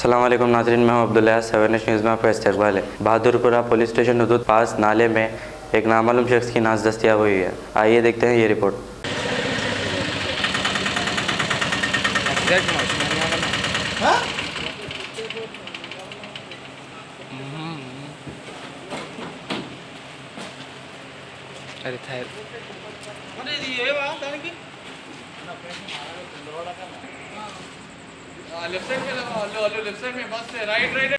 अस्सलाम वालेकुम नाज़रीन, मैं हूं अब्दुल्ला। 7 न्यूज़ में आपका इस्तकबाल है। बहादुरपुरा पुलिस स्टेशन हदूद पास नाले में एक नामालूम शख्स की नाश दस्तियाब हुई है। आइए देखते हैं ये रिपोर्ट। लेफ्ट साइड में बस से right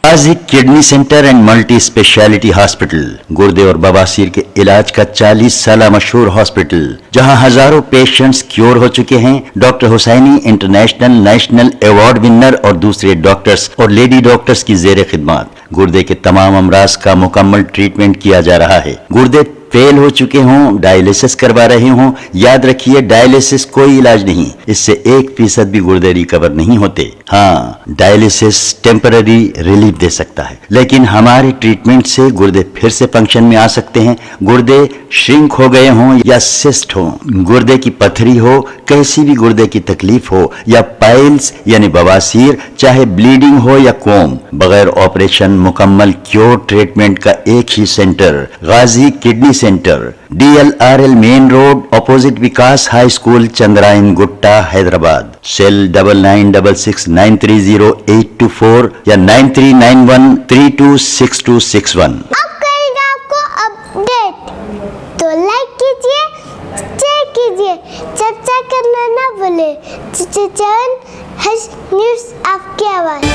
Ghazi kidney centre and multi speciality hospital गुर्दे और बवासीर के इलाज का 40 साल मशहूर हॉस्पिटल, जहां हजारों पेशेंट्स क्योर हो चुके हैं। Doctor Husaini international national award winner और दूसरे डॉक्टर्स और लेडी डॉक्टर्स की जेर खिदमत गुर्दे के तमाम अमराज का मुकम्मल ट्रीटमेंट किया जा रहा है। गुर्दे फेल हो चुके हों, डायलिसिस करवा रहे हों, याद रखिए डायलिसिस कोई इलाज नहीं, इससे 1% भी गुर्दे रिकवर नहीं होते। हाँ, डायलिसिस टेम्पररी रिलीफ दे सकता है, लेकिन हमारे ट्रीटमेंट से गुर्दे फिर से फंक्शन में आ सकते हैं। गुर्दे श्रिंक हो गए हों या सिस्ट हो, गुर्दे की पथरी हो, कैसी भी गुर्दे की तकलीफ हो या पाइल्स यानी बवासीर, चाहे ब्लीडिंग हो या कोम, बगैर ऑपरेशन मुकम्मल क्योर ट्रीटमेंट का एक ही centre, Ghazi kidney centre, DLRL main road, opposite Vikas high school, Chandrayan Gutta, Hyderabad. Cell 9966930824 या 9391326261। अब करेंगे आपको अपडेट, तो लाइक कीजिए, शेयर कीजिए, सब्सक्राइब करना ना भूले। चैनल न्यूज़ आपकी आवाज़।